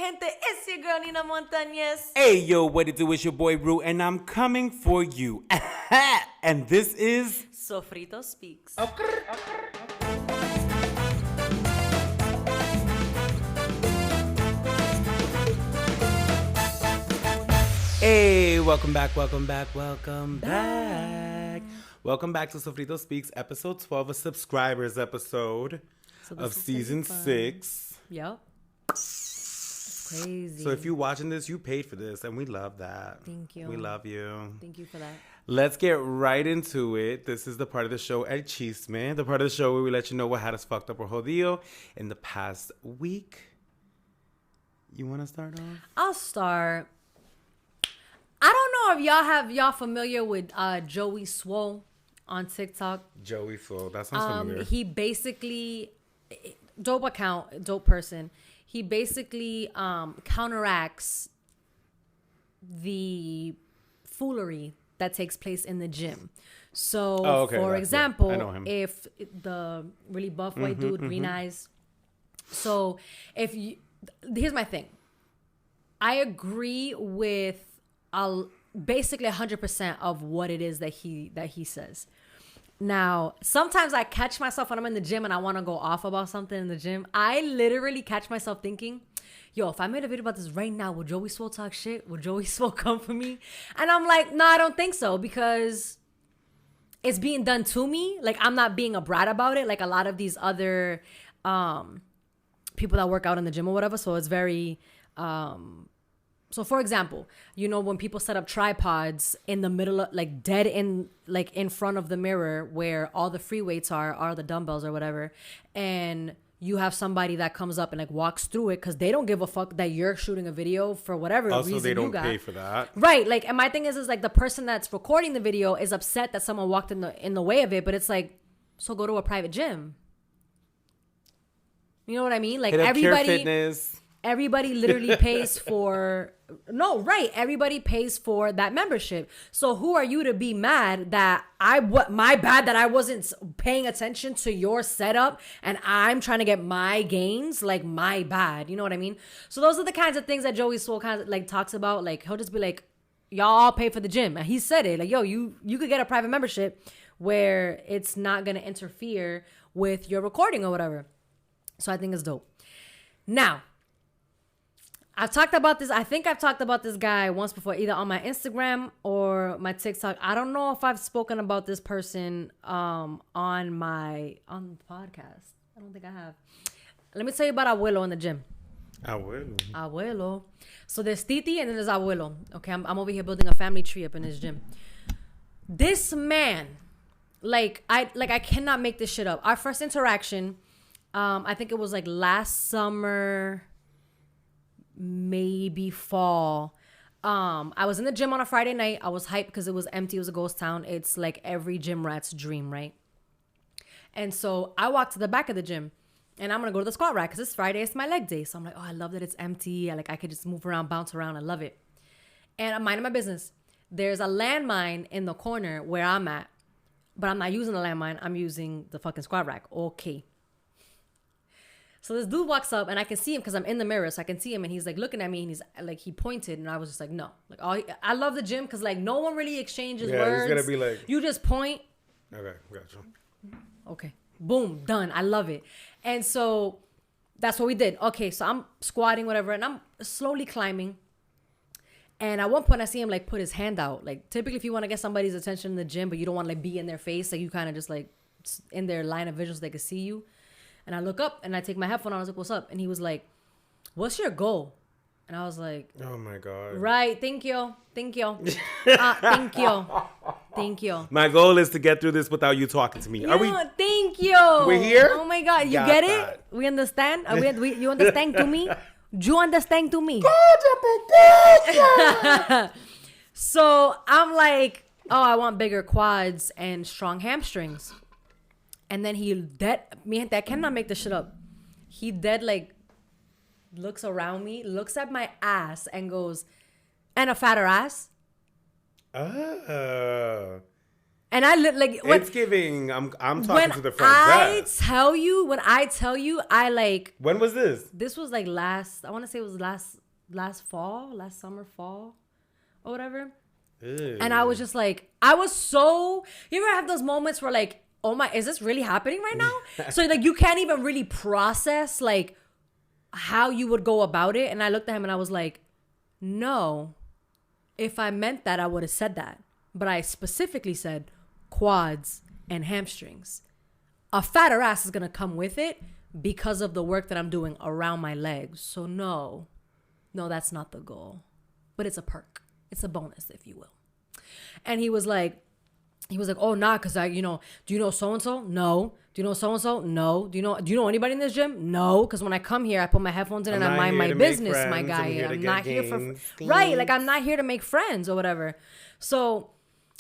gente? It's your girl, Nina Montañez. Hey, yo, what it do? It's your boy, Rue, and I'm coming for you. And this is... Sofrito Speaks. Hey, welcome back. Welcome back to Sofrito Speaks, episode 12, a subscribers episode of season 6. Yep. Crazy. So if you're watching this, you paid for this, and we love that. Thank you. We love you. Thank you for that. Let's get right into it. This is the part of the show, El Chisme, the part of the show where we let you know what had us fucked up or jodido in the past week. You want to start off? I'll start. I don't know if y'all familiar with Joey Swole on TikTok. Joey Swole. That sounds familiar. He basically, dope account, dope person. He basically counteracts the foolery that takes place in the gym. So, for example, I know him. if the really buff white dude, green eyes. So, here's my thing. I agree with basically 100% of what it is that he says. Now, sometimes I catch myself when I'm in the gym and I want to go off about something in the gym. I literally catch myself thinking, yo, if I made a video about this right now, would Joey Swole talk shit? Would Joey Swole come for me? And I'm like, no, I don't think so, because it's being done to me. Like, I'm not being a brat about it, like a lot of these other people that work out in the gym or whatever. So it's very... So, for example, you know, when people set up tripods in the middle of, like, dead in, like, in front of the mirror where all the free weights are the dumbbells or whatever, and you have somebody that comes up and, like, walks through it because they don't give a fuck that you're shooting a video for whatever reason you got. Also, they don't pay for that. Right. Like, and my thing is like, the person that's recording the video is upset that someone walked in the way of it, but it's like, so go to a private gym. You know what I mean? Like, everybody literally pays for... No, right. Everybody pays for that membership. So who are you to be mad that my bad that I wasn't paying attention to your setup and I'm trying to get my gains? Like, my bad. You know what I mean? So those are the kinds of things that Joey Swole kind of like talks about. Like, he'll just be like, y'all all pay for the gym. And he said it. Like, yo, you could get a private membership where it's not going to interfere with your recording or whatever. So I think it's dope. Now, I've talked about this. I think I've talked about this guy once before, either on my Instagram or my TikTok. I don't know if I've spoken about this person on the podcast. I don't think I have. Let me tell you about Abuelo in the gym. Abuelo. So there's Titi and then there's Abuelo. Okay, I'm over here building a family tree up in his gym. This man, I cannot make this shit up. Our first interaction, I think it was like last summer, maybe fall. I was in the gym on a Friday night. I was hyped because it was empty. It was a ghost town. It's like every gym rat's dream, right? And so I walked to the back of the gym and I'm gonna go to the squat rack because it's Friday. It's my leg day. So I'm like, oh, I love that it's empty. I could just move around, bounce around. I love it. And I'm minding my business. There's a landmine in the corner where I'm at, but I'm not using the landmine. I'm using the fucking squat rack. Okay. So this dude walks up and I can see him because I'm in the mirror. So I can see him and he's like looking at me and he's like, he pointed and I was just like, no. Like, I love the gym because like no one really exchanges words. He's going to be like. You just point. Okay, gotcha. Okay. Boom. Done. I love it. And so that's what we did. Okay. So I'm squatting, whatever. And I'm slowly climbing. And at one point I see him like put his hand out. Like typically if you want to get somebody's attention in the gym, but you don't want to like be in their face. Like you kind of just like in their line of vision so they can see you. And I look up and I take my headphone on. I was like, what's up? And he was like, what's your goal? And I was like, oh my God. Right. Thank you. Thank you. Thank you. My goal is to get through this without you talking to me. Yeah, Are we? Thank you. We're here? Oh my God. You Got get that. it? We understand? You understand to me? Do you understand to me? So I'm like, oh, I want bigger quads and strong hamstrings. And then I cannot make this shit up. He like looks around me, looks at my ass and goes, and a fatter ass. And I like when, it's giving. I'm talking to the front desk. When I tell you, I like. When was this? This was like I want to say it was last fall, last summer, fall, or whatever. Ew. And I was just like, I was so. You ever have those moments where like, oh my, is this really happening right now? So like you can't even really process like how you would go about it. And I looked at him and I was like, no, if I meant that, I would have said that. But I specifically said quads and hamstrings. A fatter ass is going to come with it because of the work that I'm doing around my legs. So no, that's not the goal. But it's a perk. It's a bonus, if you will. And he was like, oh, nah, because do you know so-and-so? No. Do you know so-and-so? No. Do you know anybody in this gym? No. Because when I come here, I put my headphones in and I mind my business, my guy. I'm not here for... Right. Like, I'm not here to make friends or whatever. So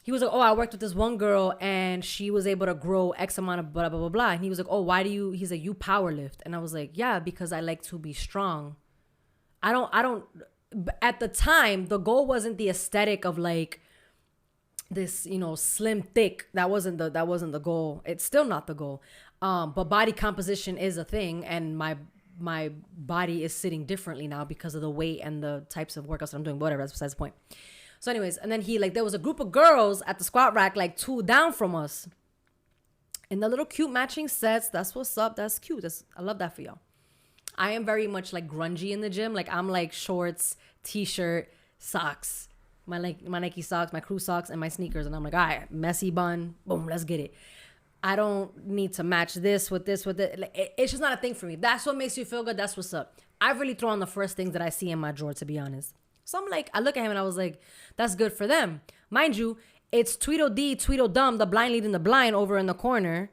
he was like, oh, I worked with this one girl and she was able to grow X amount of blah, blah, blah, blah. And he was like, oh, why do you... He's like, you power lift. And I was like, yeah, because I like to be strong. I don't... At the time, the goal wasn't the aesthetic of like... this, slim, thick. That wasn't the goal. It's still not the goal. But body composition is a thing, and my body is sitting differently now because of the weight and the types of workouts that I'm doing. Whatever, that's besides the point. So anyways, and then there was a group of girls at the squat rack, like 2 down from us. In the little cute matching sets. That's what's up. That's cute. I love that for y'all. I am very much like grungy in the gym. Like I'm like shorts, t-shirt, socks. My Nike socks, my crew socks, and my sneakers. And I'm like, all right, messy bun. Boom, let's get it. I don't need to match this with this, with it. Like, it's just not a thing for me. That's what makes you feel good. That's what's up. I really throw on the first things that I see in my drawer, to be honest. So I'm like, I look at him and I was like, that's good for them. Mind you, it's Tweedledee, Tweedledum, the blind leading the blind over in the corner.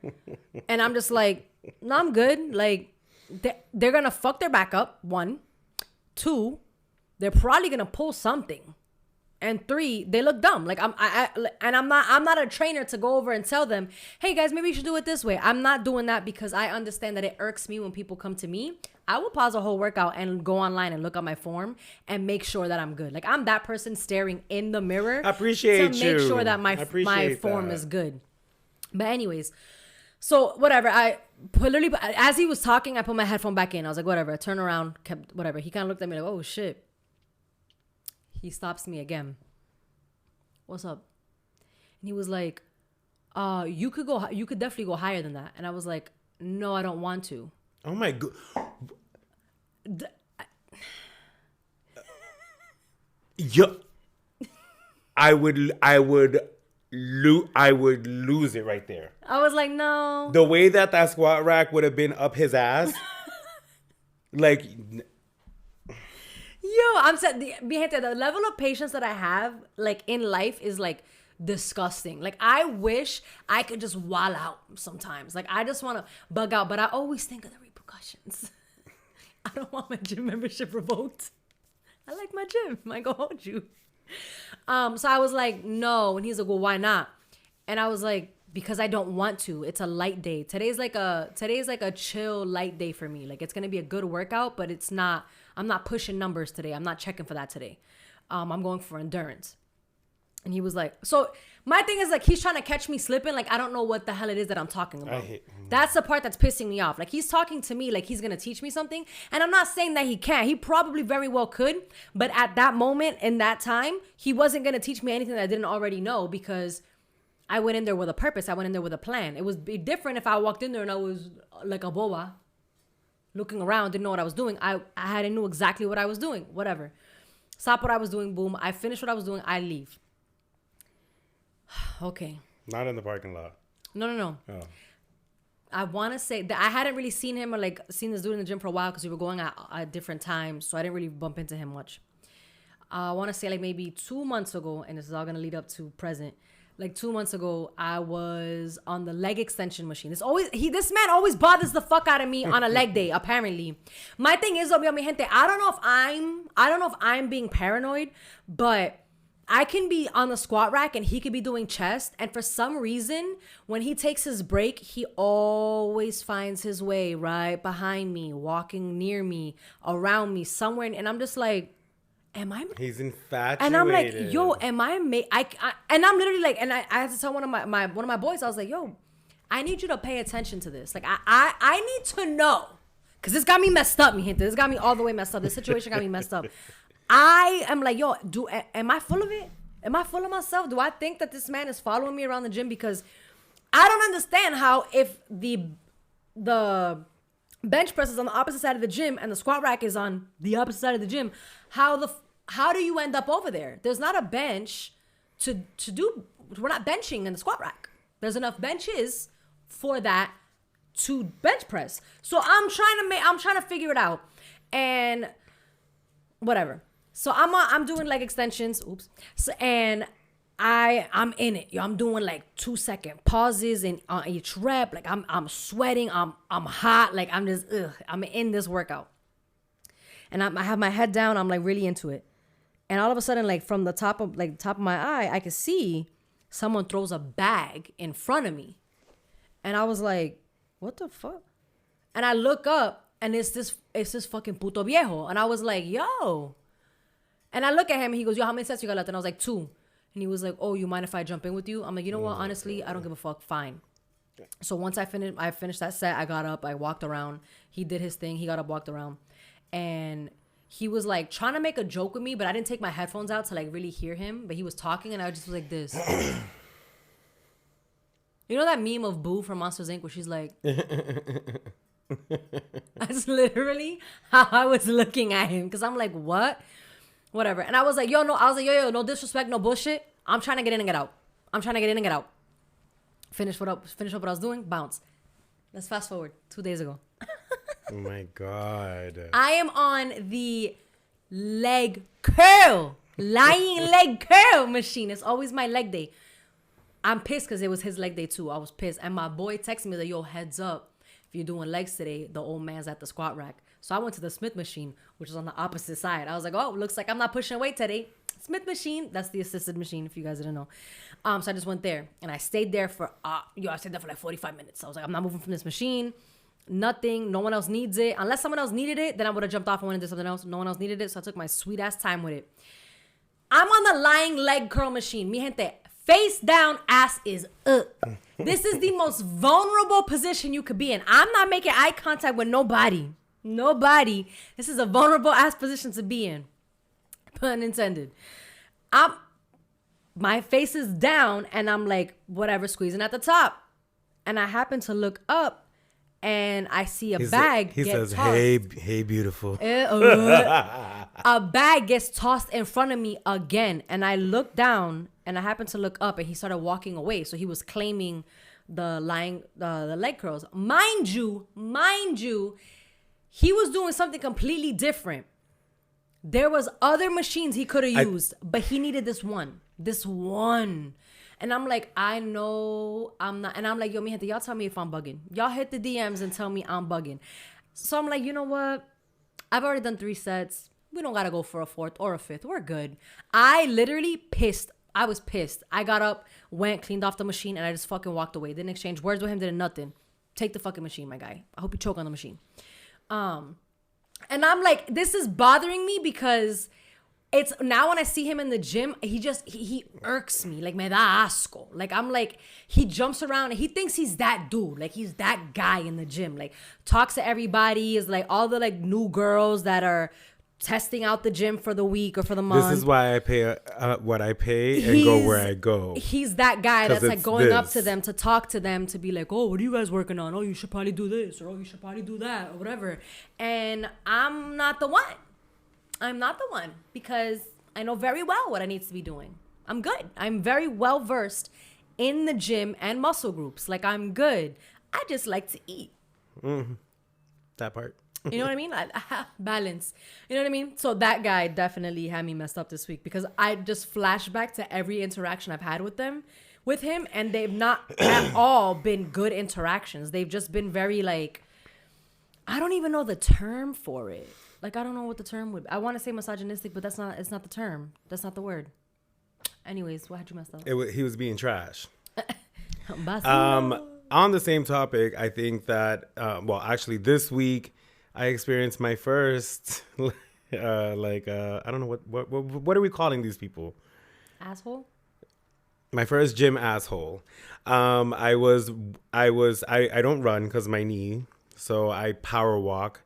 And I'm just like, no, I'm good. Like, they're going to fuck their back up, 1. 2, they're probably going to pull something. And 3, they look dumb. Like I'm not a trainer to go over and tell them, hey guys, maybe you should do it this way. I'm not doing that because I understand that it irks me when people come to me. I will pause a whole workout and go online and look at my form and make sure that I'm good. Like I'm that person staring in the mirror to make sure that my form is good. But anyways, so whatever. I literally, as he was talking, I put my headphone back in. I was like, whatever. I turned around, kept whatever. He kind of looked at me like, oh shit. He stops me again. What's up? And he was like, you could definitely go higher than that. And I was like, no, I don't want to. Oh my god. I would lose it right there. I was like, no. The way that squat rack would have been up his ass. Like, yo, I'm saying the level of patience that I have, like in life, is like disgusting. Like I wish I could just wall out sometimes. Like I just want to bug out, but I always think of the repercussions. I don't want my gym membership revoked. I like my gym. I go hold you. So I was like, no, and he's like, well, why not? And I was like, because I don't want to. It's a light day. Today's like a chill light day for me. Like it's gonna be a good workout, but it's not. I'm not pushing numbers today. I'm not checking for that today. I'm going for endurance. And he was like, so my thing is like, he's trying to catch me slipping. Like, I don't know what the hell it is that I'm talking about. That's the part that's pissing me off. Like, he's talking to me like he's going to teach me something. And I'm not saying that he can't. He probably very well could. But at that moment, in that time, he wasn't going to teach me anything that I didn't already know because I went in there with a purpose. I went in there with a plan. It would be different if I walked in there and I was like a boba, looking around, didn't know what I was doing. I knew exactly what I was doing. Whatever. Stop what I was doing. Boom. I finished what I was doing. I leave. Okay. Not in the parking lot. No. Oh. I want to say that I hadn't really seen him or like seen this dude in the gym for a while because we were going at different times. So I didn't really bump into him much. I want to say like maybe 2 months ago, and this is all going to lead up to present. Like 2 months ago, I was on the leg extension machine. This man always bothers the fuck out of me on a leg day, apparently. My thing is, mi gente, I don't know if I'm being paranoid, but I can be on the squat rack and he could be doing chest. And for some reason, when he takes his break, he always finds his way right behind me, walking near me, around me, somewhere. And I'm just like, He's infatuated. And I'm like, yo, am I and I'm literally like, and I had to tell one of my boys, I was like, yo, I need you to pay attention to this. Like, I need to know. Because this got me messed up, mi gente. This got me all the way messed up. This situation got me messed up. I am like, yo, am I full of it? Am I full of myself? Do I think that this man is following me around the gym? Because I don't understand how if the bench press is on the opposite side of the gym and the squat rack is on the opposite side of the gym, how do you end up over there? There's not a bench to do. We're not benching in the squat rack. There's enough benches for that to bench press. So I'm trying to figure it out, and whatever. So I'm doing leg extensions. Oops. So, and I'm in it. Yo, I'm doing like 2-second pauses in on each rep. Like I'm sweating. I'm hot. Like I'm in this workout. And I have my head down. I'm like really into it. And all of a sudden, like from the top of my eye, I could see someone throws a bag in front of me. And I was like, what the fuck? And I look up and it's this fucking puto viejo. And I was like, yo. And I look at him and he goes, yo, how many sets you got left? And I was like, 2. And he was like, oh, you mind if I jump in with you? I'm like, you know what? Honestly, I don't give a fuck. Fine. So once I finished that set, I got up, I walked around. He did his thing. He got up, walked around. And he was like trying to make a joke with me, but I didn't take my headphones out to like really hear him. But he was talking and I just was like this. You know that meme of Boo from Monsters Inc. where she's like... That's literally how I was looking at him. Because I'm like, what? Whatever. And I was like, yo, no disrespect, no bullshit. I'm trying to get in and get out. Finish what I was doing, bounce. Let's fast forward 2 days ago. Oh my God. I am on the lying leg curl machine. It's always my leg day. I'm pissed because it was his leg day too. I was pissed. And my boy texted me like, yo, heads up. If you're doing legs today, the old man's at the squat rack. So I went to the Smith machine, which is on the opposite side. I was like, oh, looks like I'm not pushing weight today. Smith machine. That's the assisted machine, if you guys didn't know. So I just went there. And I stayed there for like 45 minutes. I was like, I'm not moving from this machine. Nothing. No one else needs it. Unless someone else needed it, then I would have jumped off and went and did something else. No one else needed it. So I took my sweet ass time with it. I'm on the lying leg curl machine. Mi gente, face down, ass is up. This is the most vulnerable position you could be in. I'm not making eye contact with nobody. This is a vulnerable ass position to be in. Pun intended. My face is down and I'm like, whatever, squeezing at the top. And I happen to look up and I see a bag he get says, tossed. Hey, beautiful. A bag gets tossed in front of me again. And I look down and I happen to look up and he started walking away. So he was claiming the leg curls. Mind you, he was doing something completely different. There was other machines he could have used, but he needed this one. And I'm like, I know I'm not. And I'm like, yo, mi gente, y'all tell me if I'm bugging. Y'all hit the DMs and tell me I'm bugging. So I'm like, you know what? I've already done 3 sets. We don't got to go for a 4th or a 5th. We're good. I was pissed. I got up, went, cleaned off the machine, and I just fucking walked away. Didn't exchange words with him, did nothing. Take the fucking machine, my guy. I hope you choke on the machine. And I'm like, this is bothering me because it's now when I see him in the gym, he irks me. Like, me da asco. Like, I'm like, he jumps around and he thinks he's that dude. Like, he's that guy in the gym. Like, talks to everybody, is like all the like new girls that are testing out the gym for the week or for the month. This is why I pay what I pay and go where I go. He's that guy that's like going up to them to talk to them, to be like, oh, what are you guys working on? Oh, you should probably do this, or oh, you should probably do that, or whatever. And I'm not the one. Because I know very well what I need to be doing. I'm good. I'm very well versed in the gym and muscle groups. Like, I'm good. I just like to eat. Mm-hmm. That part. You know what I mean? Balance. You know what I mean? So that guy definitely had me messed up this week because I just flash back to every interaction I've had with him, and they've not at all been good interactions. They've just been very like, I don't even know the term for it. Like, I don't know what the term would be. I want to say misogynistic, but it's not the term. That's not the word. Anyways, what had you messed up? He was being trash. On the same topic, I think that, actually this week, I experienced my first I don't know what are we calling these people? Asshole. My first gym asshole. I don't run because my knee, so I power walk.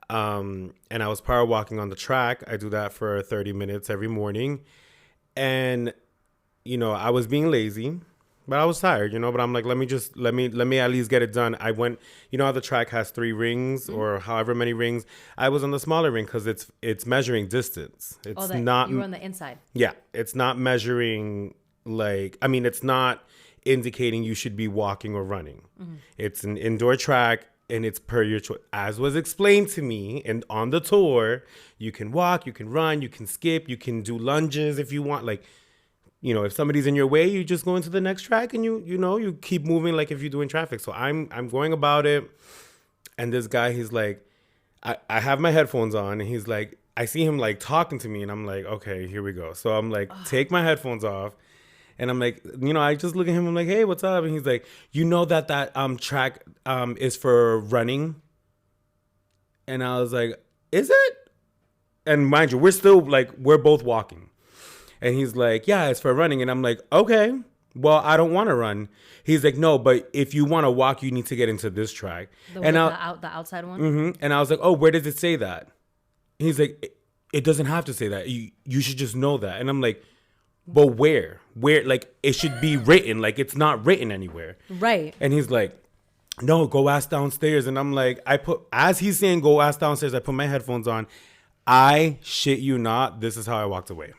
And I was power walking on the track. I do that for 30 minutes every morning. And, I was being lazy, but I was tired, but I'm like, let me at least get it done. I went, how the track has 3 rings or however many rings. I was on the smaller ring because it's measuring distance. It's not. You were on the inside. Yeah. It's not measuring it's not indicating you should be walking or running. Mm-hmm. It's an indoor track. And it's per your choice. As was explained to me and on the tour, you can walk, you can run, you can skip, you can do lunges if you want. If somebody's in your way, you just go into the next track and you keep moving like if you're doing traffic. So I'm going about it. And this guy, he's like, I have my headphones on and he's like, I see him like talking to me and I'm like, okay, here we go. So I'm like, take my headphones off. And I'm like, I just look at him. I'm like, hey, what's up? And he's like, that track is for running. And I was like, is it? And mind you, we're both walking. And he's like, yeah, it's for running. And I'm like, okay, well, I don't want to run. He's like, no, but if you want to walk, you need to get into this track. The outside one? Mm-hmm. And I was like, oh, where does it say that? He's like, it doesn't have to say that. You should just know that. And I'm like, but where it should be written, it's not written anywhere, right? And he's like, no, go ask downstairs. And I'm like, as he's saying go ask downstairs, I put my headphones on. I shit you not, this is how I walked away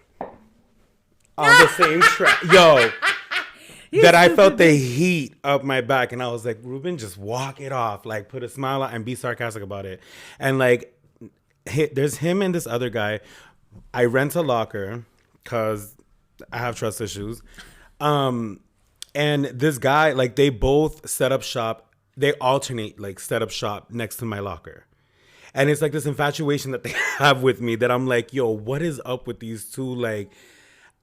on the same track, that I felt the heat up my back. And I was like, Ruben, just walk it off, put a smile on and be sarcastic about it. And there's him and this other guy. I rent a locker because I have trust issues. And this guy, they both set up shop. They alternate, set up shop next to my locker. And it's this infatuation that they have with me that I'm like, yo, what is up with these two?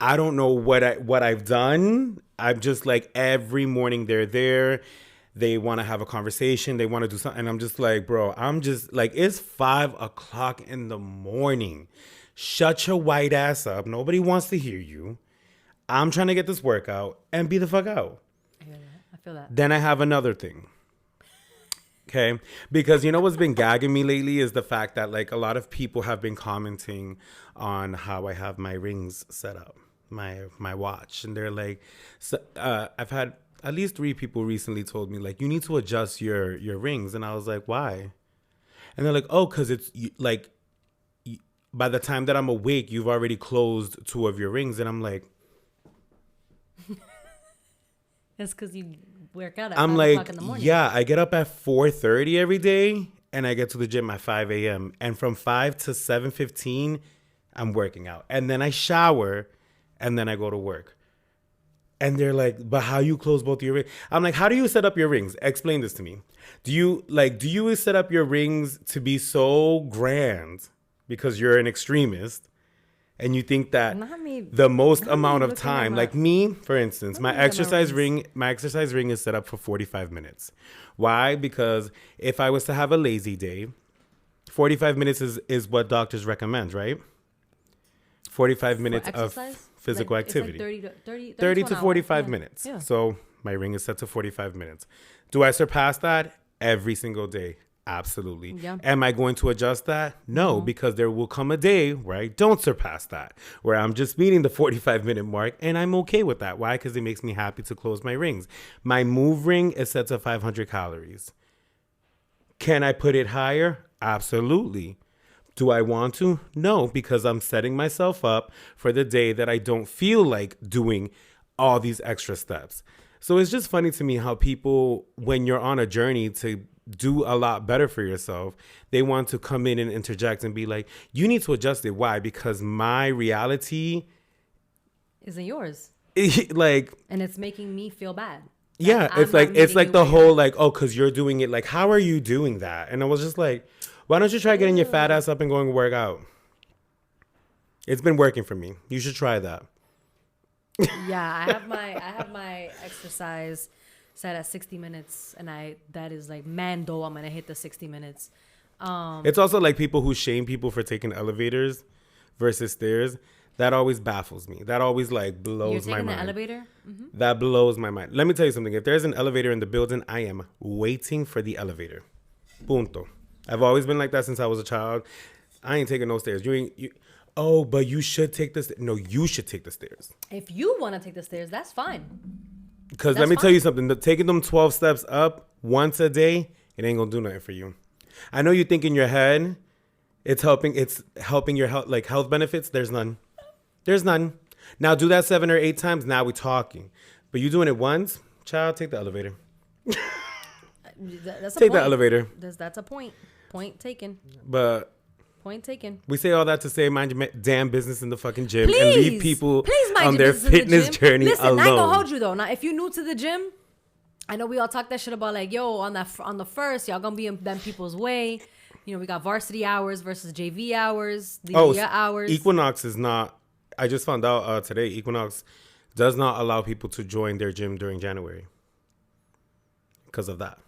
I don't know what I've done. I'm just every morning they're there. They want to have a conversation. They want to do something. And I'm just like, bro, I'm just it's 5:00 in the morning. Shut your white ass up. Nobody wants to hear you. I'm trying to get this workout and be the fuck out. I feel that. Then I have another thing. Okay? Because what's been gagging me lately is the fact that a lot of people have been commenting on how I have my rings set up, my watch. And they're like, I've had at least 3 people recently told me you need to adjust your rings. And I was like, why? And they're like, oh, because it's by the time that I'm awake, you've already closed 2 of your rings. And I'm like, that's because you work out at 5 o'clock in the morning. Yeah, I get up at 4:30 every day and I get to the gym at 5 a.m. And from 5 to 7:15, I'm working out. And then I shower and then I go to work. And they're like, but how you close both your rings? I'm like, how do you set up your rings? Explain this to me. Do you set up your rings to be so grand because you're an extremist and you think that the most amount of time, me, for instance, my exercise ring is set up for 45 minutes. Why? Because if I was to have a lazy day, 45 minutes is what doctors recommend, right? 45 minutes of physical activity. 30 to 45 minutes. Yeah. So my ring is set to 45 minutes. Do I surpass that every single day? Absolutely. Yeah. Am I going to adjust that? No, because there will come a day where I don't surpass that, where I'm just meeting the 45-minute mark, and I'm okay with that. Why? Because it makes me happy to close my rings. My move ring is set to 500 calories. Can I put it higher? Absolutely. Do I want to? No, because I'm setting myself up for the day that I don't feel like doing all these extra steps. So it's just funny to me how people, when you're on a journey to do a lot better for yourself, they want to come in and interject and be like, you need to adjust it. Why? Because my reality isn't yours. And it's making me feel bad. Yeah, it's like the whole because you're doing it. How are you doing that? And I was just like, why don't you try getting your fat ass up and going to work out? It's been working for me. You should try that. Yeah, I have my exercise set at 60 minutes, and that is Mando. I'm gonna hit the 60 minutes. It's also like people who shame people for taking elevators versus stairs. That always baffles me. That always like blows my mind. You're taking the elevator? Mm-hmm. That blows my mind. Let me tell you something. If there's an elevator in the building, I am waiting for the elevator. Punto. I've always been like that since I was a child. I ain't taking no stairs. Oh, but you should take the stairs. No, you should take the stairs. If you want to take the stairs, that's fine. Because let me tell you something. Taking them 12 steps up once a day, it ain't going to do nothing for you. I know you think in your head it's helping your health, like health benefits. There's none. Now do that 7 or 8 times. Now we're talking. But you doing it once, child, take the elevator. Take the elevator. That's a point. Point taken. But point taken. We say all that to say mind your damn business in the fucking gym and leave people on their fitness journey alone. Listen, I ain't gonna hold you though. Now, if you're new to the gym, I know we all talk that shit about like, yo, on the first, y'all gonna be in them people's way. You know, we got varsity hours versus JV hours, the hours. Equinox is not. I just found out today. Equinox does not allow people to join their gym during January because of that.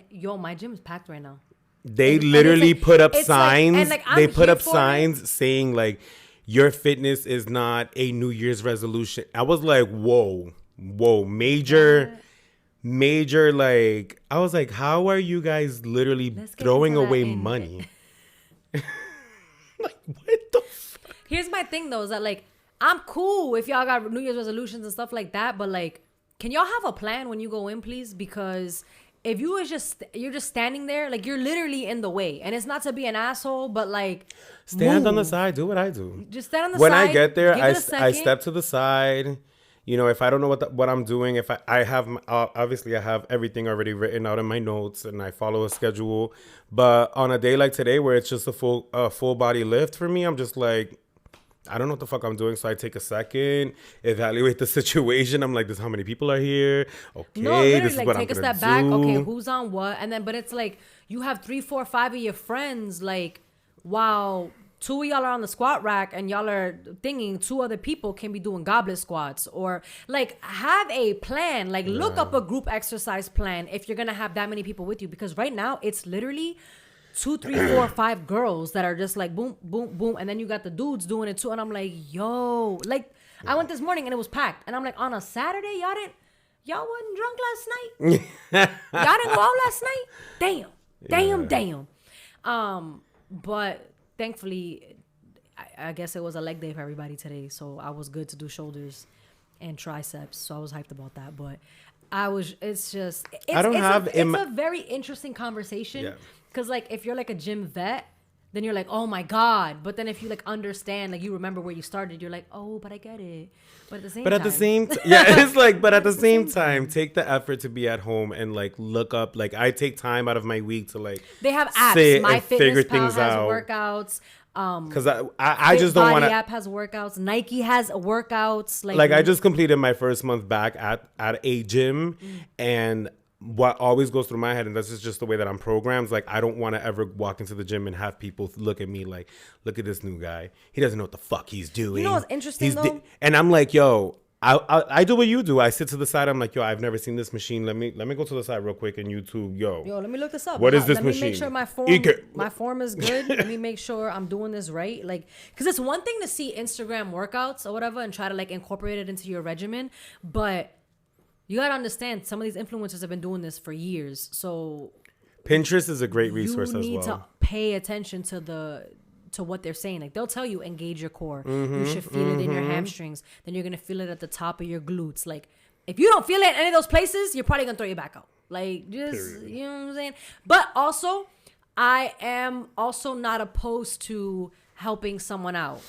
Yo, my gym is packed right now. They literally put up signs. They put up signs saying like, your fitness is not a New Year's resolution. I was like, whoa, major. Like, I was like, how are you guys literally throwing away money? Like, what the fuck? Here's my thing though, is that like, I'm cool if y'all got New Year's resolutions and stuff like that, but like, can y'all have a plan when you go in, please? Because if you're just standing there, like you're literally in the way, and it's not to be an asshole, but like stand on the side, do what I do. Just stand on the side. When I get there, I step to the side. You know, if I don't know what I'm doing, if I have obviously I have everything already written out in my notes and I follow a schedule. But on a day like today where it's just a full body lift for me, I'm just like, I don't know what the fuck I'm doing. So I take a second, evaluate the situation. I'm like, this how many people are here? Okay, no, this is like, what I'm gonna do. Take a step back. Okay, who's on what? And then, but it's like you have 3, 4, 5 of your friends. Like, while 2 of y'all are on the squat rack and y'all are thinking 2 other people can be doing goblet squats, or like have a plan. Like look up a group exercise plan if you're gonna have that many people with you. Because right now it's literally 2, 3, 4, 5 girls that are just like boom, boom, boom, and then you got the dudes doing it too. And I'm like, yo, like I went this morning and it was packed, and I'm like, on a Saturday, y'all wasn't drunk last night. Y'all didn't go out last night. Damn. But thankfully, I guess it was a leg day for everybody today, so I was good to do shoulders and triceps. So I was hyped about that, but it's a very interesting conversation. Yeah. Because, like, if you're, like, a gym vet, then you're like, oh, my God. But then if you, like, understand, like, you remember where you started, you're like, oh, but I get it. But at the same time. It's like, but at the same time, take the effort to be at home and, like, look up. Like, I take time out of my week to, like, they have apps. MyFitnessPal has workouts. Because I just don't want to. App has workouts. Nike has workouts. Like I just completed my first month back at a gym, and what always goes through my head, and this is just the way that I'm programmed, is like, I don't want to ever walk into the gym and have people look at me like, look at this new guy. He doesn't know what the fuck he's doing. You know what's interesting though? And I'm like, yo, I do what you do. I sit to the side. I'm like, yo, I've never seen this machine. Let me go to the side real quick and YouTube. Yo, let me look this up. What is this machine? Let me make sure my form is good. Let me make sure I'm doing this right. Like, because it's one thing to see Instagram workouts or whatever and try to like incorporate it into your regimen, but you gotta understand, some of these influencers have been doing this for years. So Pinterest is a great resource as well. You need to pay attention to what they're saying. Like, they'll tell you, engage your core. You should feel it in your hamstrings. Then you're gonna feel it at the top of your glutes. Like, if you don't feel it in any of those places, you're probably gonna throw your back out. Like, just you know what I'm saying. But also, I am also not opposed to helping someone out.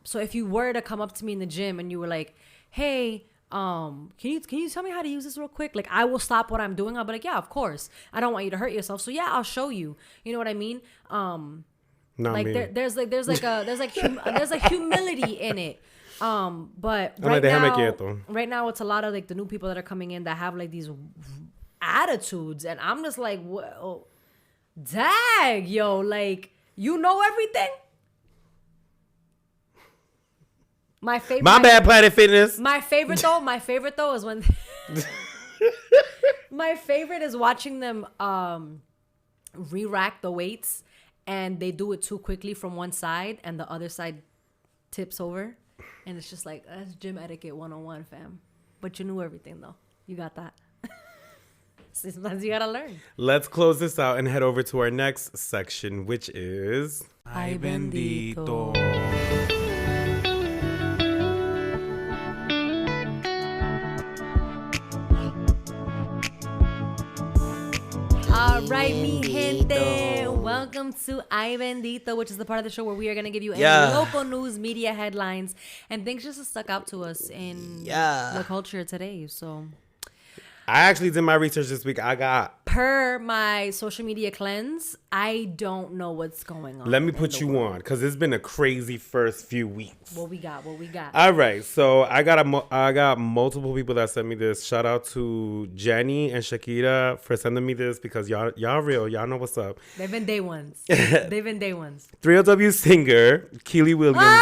So if you were to come up to me in the gym and you were like, hey, can you tell me how to use this real quick? Like, I will stop what I'm doing. I'll be like, yeah, of course. I don't want you to hurt yourself. So yeah, I'll show you. You know what I mean? There's humility in it. But right now it's a lot of like the new people that are coming in that have like these attitudes, and I'm just like, well, dag, yo, like, you know everything. My bad, Planet Fitness. My favorite though is when my favorite is watching them re-rack the weights and they do it too quickly from one side and the other side tips over. And it's just like, that's gym etiquette 101, fam. But you knew everything, though. You got that. Sometimes you gotta learn. Let's close this out and head over to our next section, which is... Ay bendito. All right, mi gente. Welcome to Ay Bendito, which is the part of the show where we are going to give you any local news, media headlines, and things just stuck out to us in the culture today. So... I actually did my research this week. Per my social media cleanse, I don't know what's going on. Let me put you on, because it's been a crazy first few weeks. What we got? All right. So I got multiple people that sent me this. Shout out to Jenny and Shakira for sending me this, because y'all real. Y'all know what's up. They've been day ones. 3LW singer, Keely Williams.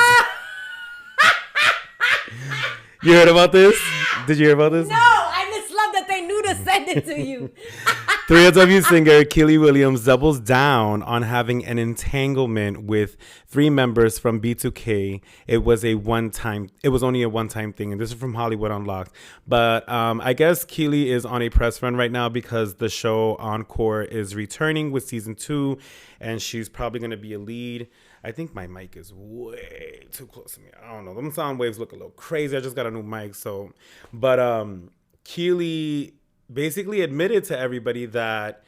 You heard about this? Did you hear about this? No, I just love that they knew to send it to you. 3LW singer Keely Williams doubles down on having an entanglement with 3 members from B2K. It was only a one-time thing, and this is from Hollywood Unlocked. But I guess Keely is on a press run right now because the show Encore is returning with season 2, and she's probably going to be a lead. I think my mic is way too close to me. I don't know. Them sound waves look a little crazy. I just got a new mic. But Keely basically admitted to everybody that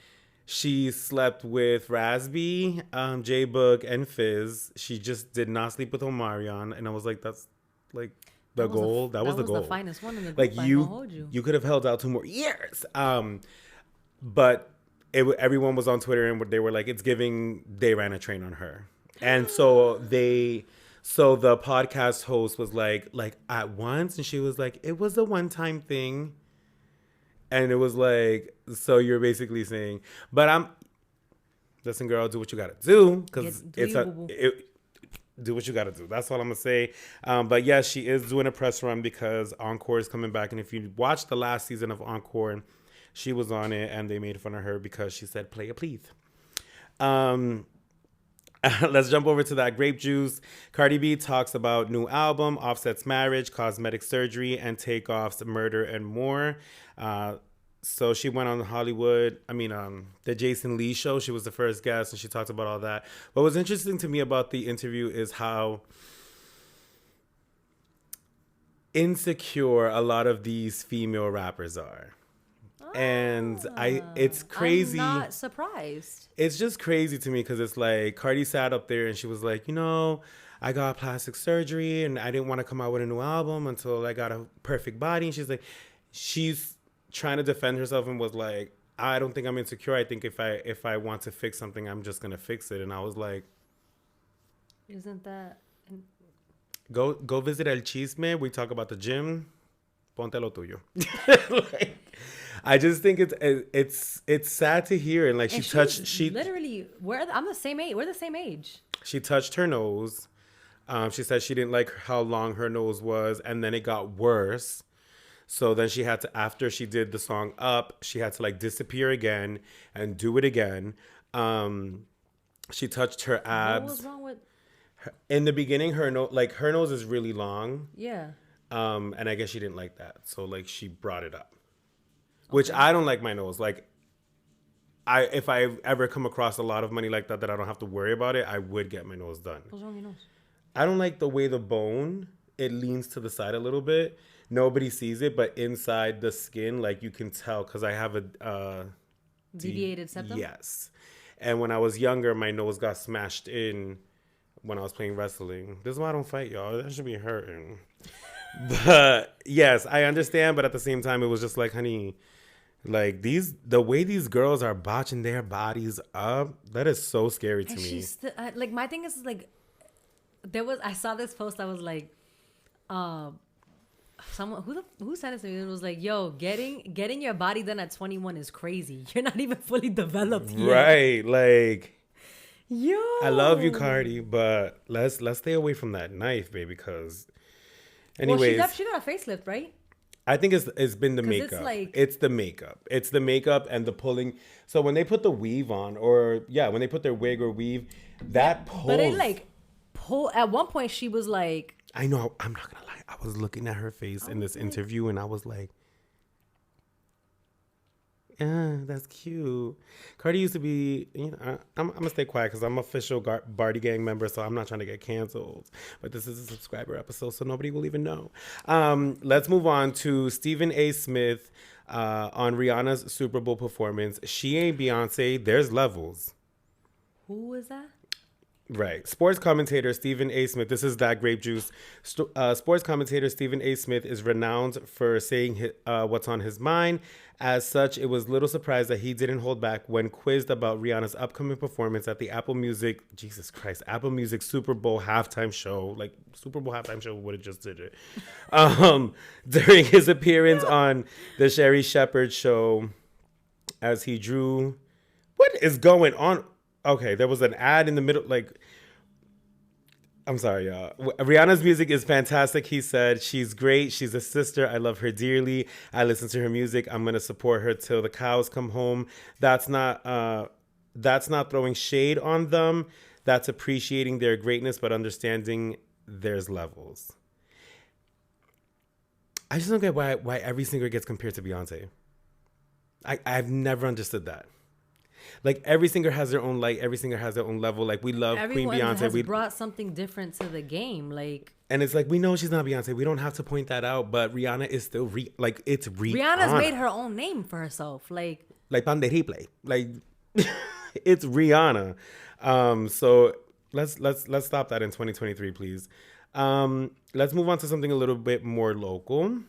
she slept with Razby, J-Boog, and Fizz. She just did not sleep with Omarion. And I was like, that's like the goal. That was the goal. The finest one in the group. Like you could have held out 2 more years. But everyone was on Twitter and they were like, it's giving they ran a train on her. And so the podcast host was like at once, and she was like, it was a one-time thing. And it was like, so you're basically saying, listen, girl, do what you gotta do, because do what you gotta do. That's all I'm gonna say. But yeah, she is doing a press run because Encore is coming back. And if you watch the last season of Encore, she was on it, and they made fun of her because she said, "Play a please." Let's jump over to that grape juice. Cardi B talks about new album, Offset's marriage, cosmetic surgery, and Takeoff's murder and more. So she went on the Jason Lee show. She was the first guest, and she talked about all that. What was interesting to me about the interview is how insecure a lot of these female rappers are. And it's crazy. I'm not surprised. It's just crazy to me because it's like Cardi sat up there and she was like, I got plastic surgery and I didn't want to come out with a new album until I got a perfect body. And she's trying to defend herself and was like, I don't think I'm insecure. I think if I want to fix something, I'm just gonna fix it. And I was like, isn't that go visit El Chisme? We talk about the gym. Ponte lo tuyo. I just think it's sad to hear, and she literally I'm the same age. We're the same age. She touched her nose. She said she didn't like how long her nose was, and then it got worse. So then she had to, after she did the song Up, she had to like disappear again and do it again. She touched her abs. What was wrong with? In the beginning, her nose is really long. Yeah. And I guess she didn't like that, so like she brought it up. Which I don't like my nose. Like, if I ever come across a lot of money like that I don't have to worry about it, I would get my nose done. What's wrong with your nose? I don't like the way the bone, it leans to the side a little bit. Nobody sees it, but inside the skin, like you can tell, because I have a deviated septum. Yes, and when I was younger, my nose got smashed in when I was playing wrestling. This is why I don't fight, y'all. That should be hurting. But yes, I understand. But at the same time, it was just like, honey. Like the way these girls are botching their bodies up, that is so scary to me. Like my thing is like, I saw this post. I was like, someone who sent it to me. It was like, yo, getting your body done at 21 is crazy. You're not even fully developed yet. Right? Like, yo, I love you, Cardi, but let's stay away from that knife, baby. Because, anyways, well, she got a facelift, right? I think it's been the makeup. It's the makeup. It's the makeup and the pulling. So when they put the weave on, or when they put their wig or weave, that pulls. But it like pull. At one point, she was like, I know. I'm not gonna lie. I was looking at her face in this interview, and I was like, "Yeah, that's cute." Cardi used to be, I'm gonna stay quiet because I'm official Barty Gang member, so I'm not trying to get canceled. But this is a subscriber episode, so nobody will even know. Let's move on to Stephen A. Smith on Rihanna's Super Bowl performance. She ain't Beyonce. There's levels. Who is that? Right. Sports commentator Stephen A. Smith. This is that grape juice. Sports commentator Stephen A. Smith is renowned for saying what's on his mind. As such, it was little surprise that he didn't hold back when quizzed about Rihanna's upcoming performance at the Apple Music Super Bowl halftime show. Like, Super Bowl halftime show would have just did it. During his appearance on the Sherry Shepherd show, as he drew... What is going on? Okay, there was an ad in the middle, I'm sorry, y'all. Rihanna's music is fantastic, he said. She's great. She's a sister. I love her dearly. I listen to her music. I'm going to support her till the cows come home. That's not throwing shade on them. That's appreciating their greatness, but understanding there's levels. I just don't get why every singer gets compared to Beyonce. I've never understood that. Like, every singer has their own light. Every singer has their own level. Like, we love Queen Beyonce. Everyone has brought something different to the game. Like, and it's like, we know she's not Beyonce. We don't have to point that out. But Rihanna is still it's Rihanna. Rihanna's made her own name for herself. Like Pan de Replay. Like, it's Rihanna. So let's stop that in 2023, please. Let's move on to something a little bit more local.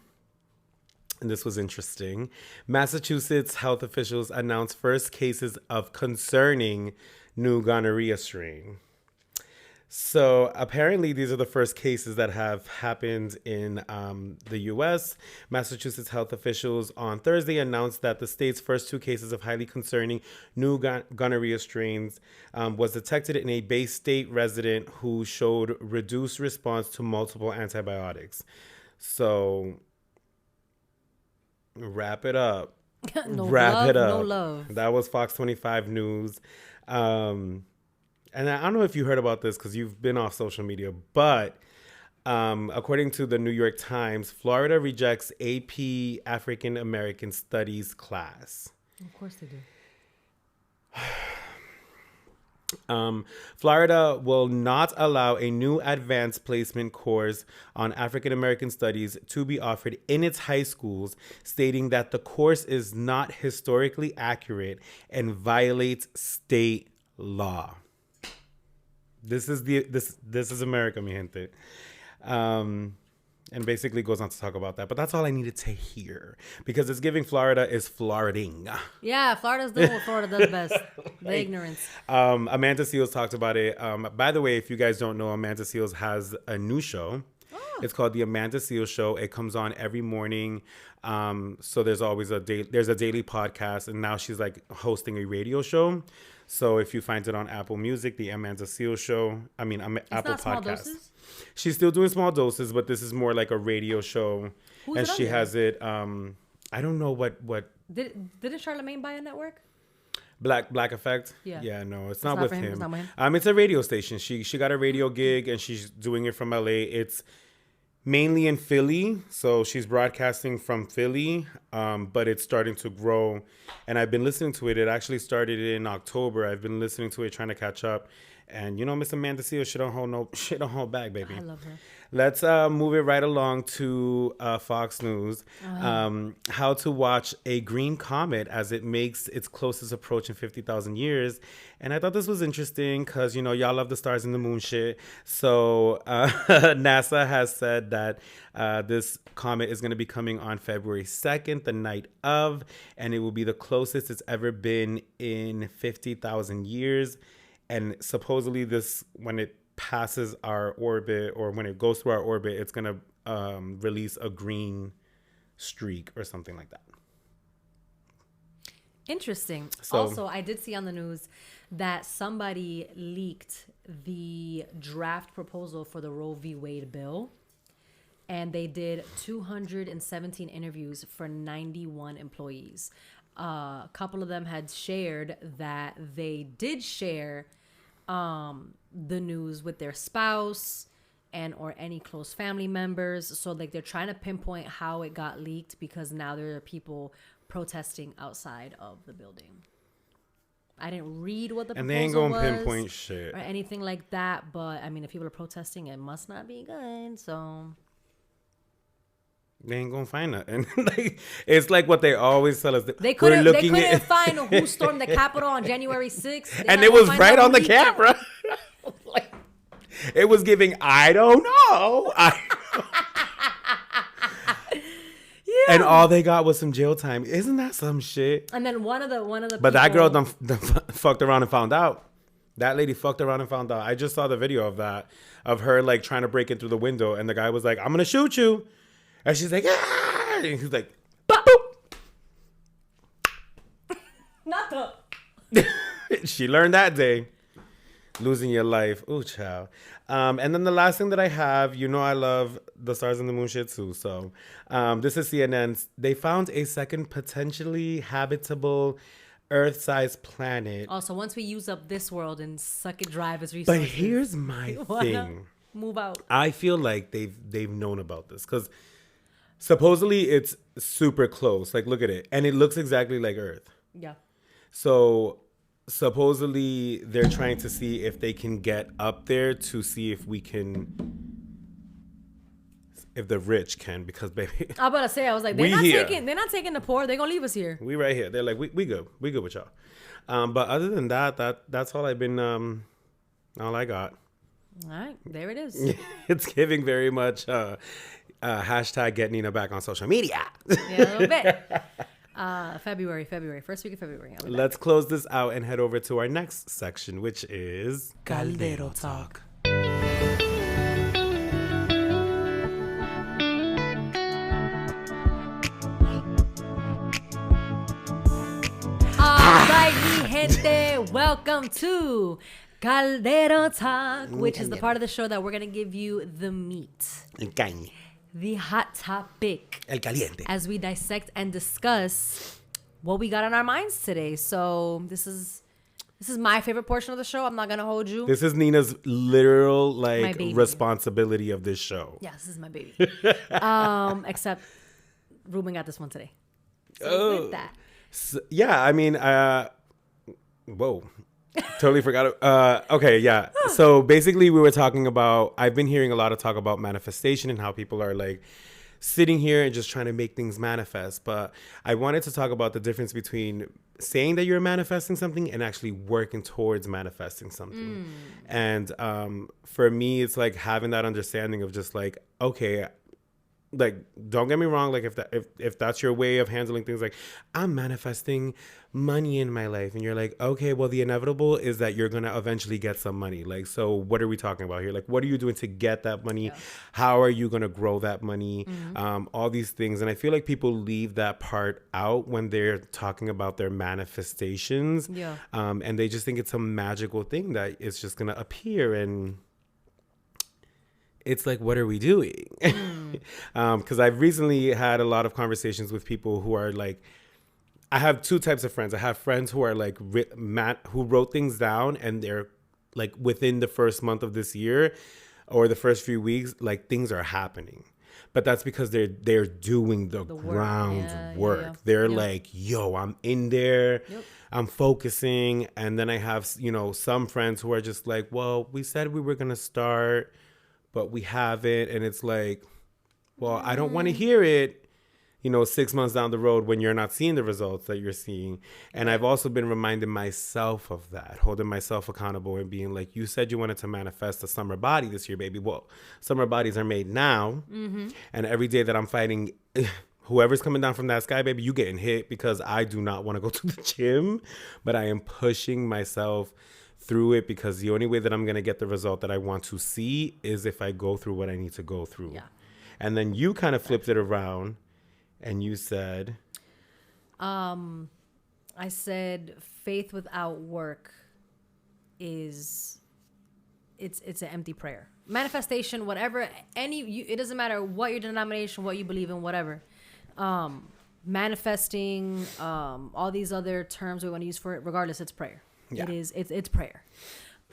And this was interesting. Massachusetts health officials announced first cases of concerning new gonorrhea strain. So apparently these are the first cases that have happened in the U.S. Massachusetts health officials on Thursday announced that the state's first 2 cases of highly concerning new gonorrhea strains was detected in a Bay State resident who showed reduced response to multiple antibiotics. So... wrap it up. No love. That was Fox 25 News. And I don't know if you heard about this because you've been off social media, but according to the New York Times, Florida rejects AP African American Studies class. Of course they do. Florida will not allow a new advanced placement course on African American studies to be offered in its high schools, stating that the course is not historically accurate and violates state law. This is America, mi gente. And basically goes on to talk about that. But that's all I needed to hear because it's giving Florida is Floriding. Yeah, Florida's doing what Florida does best. The ignorance. Amanda Seales talked about it. By the way, if you guys don't know, Amanda Seales has a new show. Oh. It's called The Amanda Seales Show. It comes on every morning. So there's always a daily podcast. And now she's like hosting a radio show. So if you find it on Apple Music, The Amanda Seales Show, Apple Podcasts. She's still doing small doses, but this is more like a radio show. Who's and it she under? has it. I don't know what. Didn't Charlemagne buy a network? Black Effect. Yeah. No, it's not with him. It's not with him. It's a radio station. She got a radio gig and she's doing it from LA. It's mainly in Philly, so she's broadcasting from Philly, but it's starting to grow. And I've been listening to it. It actually started in October. I've been listening to it, trying to catch up. And Miss Amanda Seales, she don't hold back, baby. I love her. Let's move it right along to Fox News. How to watch a green comet as it makes its closest approach in 50,000 years. And I thought this was interesting because, y'all love the stars and the moon shit. So NASA has said that this comet is going to be coming on February 2nd, the night of, and it will be the closest it's ever been in 50,000 years. And supposedly when it passes our orbit or when it goes through our orbit, it's going to release a green streak or something like that. Interesting. Also, I did see on the news that somebody leaked the draft proposal for the Roe v. Wade bill. and they did 217 interviews for 91 employees. A couple of them had shared that they did share the news with their spouse and or any close family members. So like they're trying to pinpoint how it got leaked, because now there are people protesting outside of the building. I didn't read what the proposal was. And they ain't gonna pinpoint shit or anything like that. But I mean, if people are protesting, it must not be good. So they ain't gonna find nothing. Like, it's like what they always tell us. They couldn't find who stormed the Capitol on January 6th. And it was right on the camera. Like, it was giving, I don't know. Yeah. And all they got was some jail time. Isn't that some shit? And then one of the But that girl done fucked around and found out. That lady fucked around and found out. I just saw the video of that, of her like trying to break in through the window, and the guy was like, "I'm gonna shoot you," and she's like, "Ah!" And he's like, "Boop." Not the. She learned that day. Losing your life. Ooh, child. And then the last thing that I have, you know, I love the Stars and the Moon shit too. So this is CNN's. They found a second potentially habitable Earth-sized planet. Also, once we use up this world and suck it dry as resources. But here's my thing. Move out. I feel like they've known about this because supposedly it's super close. Like, look at it. And it looks exactly like Earth. Yeah. So supposedly they're trying to see if they can get up there to see if we can, if the rich can, because baby, I was about to say, I was like, they're not taking the poor. They're gonna leave us here. We right here. They're like, we good with y'all. But other than that's all I've been all I got. All right, there it is. It's giving very much hashtag get Nina back on social media. Yeah, a little bit. February, first week of February. Let's close this out and head over to our next section, which is Caldero Talk. Alright, mi gente, welcome to Caldero Talk, which is the part of the show that we're gonna give you the meat. The hot topic. El caliente. As we dissect and discuss what we got on our minds today. So this is my favorite portion of the show. I'm not gonna hold you. This is Nina's literal responsibility of this show. Yeah, this is my baby. Except Ruben got this one today. So with that. So, yeah, I mean, whoa. Totally forgot. Okay, yeah. So basically we were talking about, I've been hearing a lot of talk about manifestation and how people are like sitting here and just trying to make things manifest. But I wanted to talk about the difference between saying that you're manifesting something and actually working towards manifesting something. And for me, it's like having that understanding of just like, okay, like, don't get me wrong. Like, if that's your way of handling things, like, I'm manifesting money in my life, and you're like, okay, well, the inevitable is that you're gonna eventually get some money. Like, so what are we talking about here? Like, what are you doing to get that money? Yeah. How are you gonna grow that money? All these things, and I feel like people leave that part out when they're talking about their manifestations. Yeah. And they just think it's some magical thing that it's just gonna appear and. It's like, what are we doing? Because I've recently had a lot of conversations with people who are like, I have two types of friends. I have friends who are like, who wrote things down and they're like within the first month of this year or the first few weeks, like things are happening. But that's because they're doing the groundwork. Yeah. They're like, yo, I'm in there. Yep. I'm focusing. And then I have, some friends who are just like, well, we said we were going to start, but we haven't. And it's like, well, I don't want to hear it, 6 months down the road when you're not seeing the results that you're seeing. And I've also been reminding myself of that, holding myself accountable and being like, you said you wanted to manifest a summer body this year, baby. Well, summer bodies are made now. Mm-hmm. And every day that I'm fighting, whoever's coming down from that sky, baby, you getting hit because I do not want to go to the gym, but I am pushing myself through it because the only way that I'm going to get the result that I want to see is if I go through what I need to go through. Yeah. And then you kind of flipped it around and you said, I said faith without work is it's an empty prayer manifestation, whatever, it doesn't matter what your denomination, what you believe in, whatever. Manifesting, all these other terms we want to use for it, regardless, it's prayer. Yeah. It's prayer.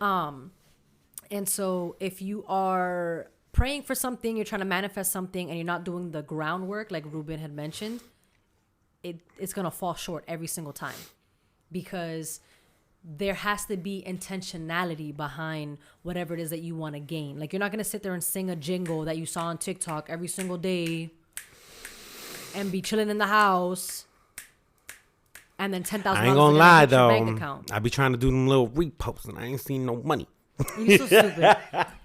And so if you are praying for something, you're trying to manifest something, and you're not doing the groundwork, like Ruben had mentioned, it's going to fall short every single time, because there has to be intentionality behind whatever it is that you want to gain. Like, you're not going to sit there and sing a jingle that you saw on TikTok every single day and be chilling in the house and then $10,000 I ain't gonna lie though, bank account. I be trying to do them little reposts and I ain't seen no money. You're so stupid.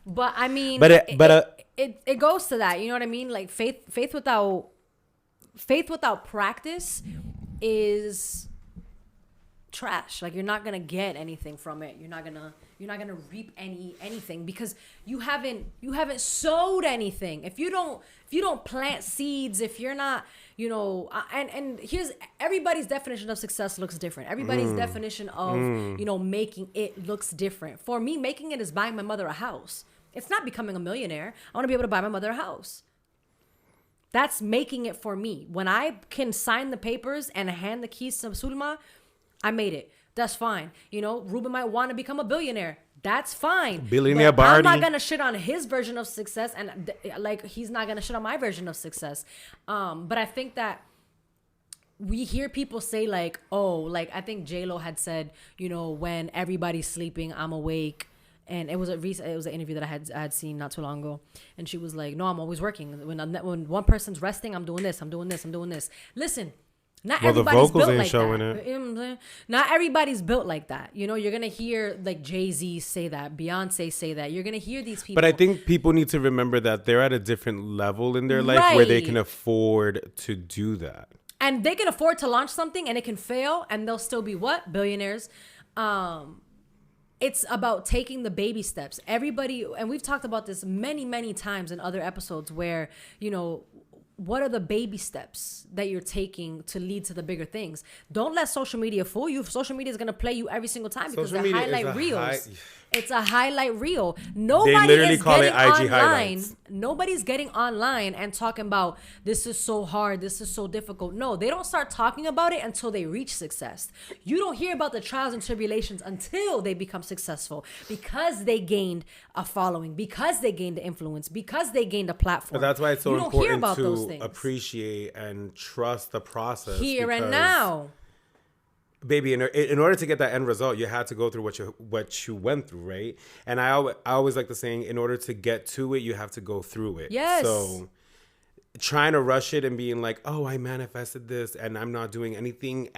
But I mean, it goes to that. You know what I mean? Like faith without practice is trash. Like, you're not gonna get anything from it. You're not gonna reap anything, because you haven't sowed anything. If you don't plant seeds, if you're not, and here's everybody's definition of success looks different. Everybody's definition of making it looks different. For me, making it is buying my mother a house. It's not becoming a millionaire. I want to be able to buy my mother a house. That's making it for me. When I can sign the papers and hand the keys to Sulma, I made it. That's fine. Ruben might want to become a billionaire. That's fine. Billionaire Barty. I'm not going to shit on his version of success, and he's not going to shit on my version of success. But I think that we hear people say like, oh, like I think J-Lo had said, when everybody's sleeping, I'm awake. And it was an interview that I had seen not too long ago. And she was like, no, I'm always working. When one person's resting, I'm doing this. Listen. Not everybody's built like that. You know what I'm saying? Not everybody's built like that. You're going to hear like Jay-Z say that, Beyonce say that. You're going to hear these people. But I think people need to remember that they're at a different level in their life where they can afford to do that. And they can afford to launch something and it can fail and they'll still be what? Billionaires. It's about taking the baby steps. Everybody, and we've talked about this many, many times in other episodes where, what are the baby steps that you're taking to lead to the bigger things? Don't let social media fool you. Social media is going to play you every single time because they're highlight reels. It's a highlight reel. Nobody is getting online. Highlights. Nobody's getting online and talking about this is so hard, this is so difficult. No, they don't start talking about it until they reach success. You don't hear about the trials and tribulations until they become successful, because they gained a following, because they gained the influence, because they gained a platform. But that's why it's so important to appreciate and trust the process. Here and now. Baby, in order to get that end result, you had to go through what you went through, right? And I always like the saying, in order to get to it, you have to go through it. Yes. So trying to rush it and being like, oh, I manifested this and I'm not doing anything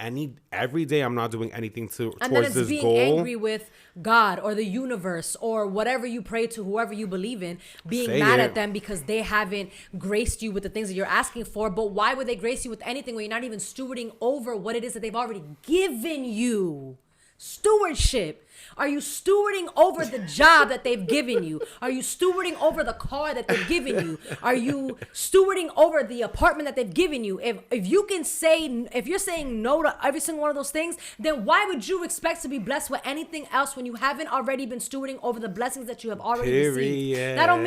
every day I'm not doing anything towards this goal. And then it's being angry with God or the universe or whatever you pray to, whoever you believe in, being mad at them because they haven't graced you with the things that you're asking for. But why would they grace you with anything when you're not even stewarding over what it is that they've already given you? Stewardship. Are you stewarding over the job that they've given you? Are you stewarding over the car that they've given you? Are you stewarding over the apartment that they've given you? If you're saying no to every single one of those things, then why would you expect to be blessed with anything else when you haven't already been stewarding over the blessings that you have already received? That don't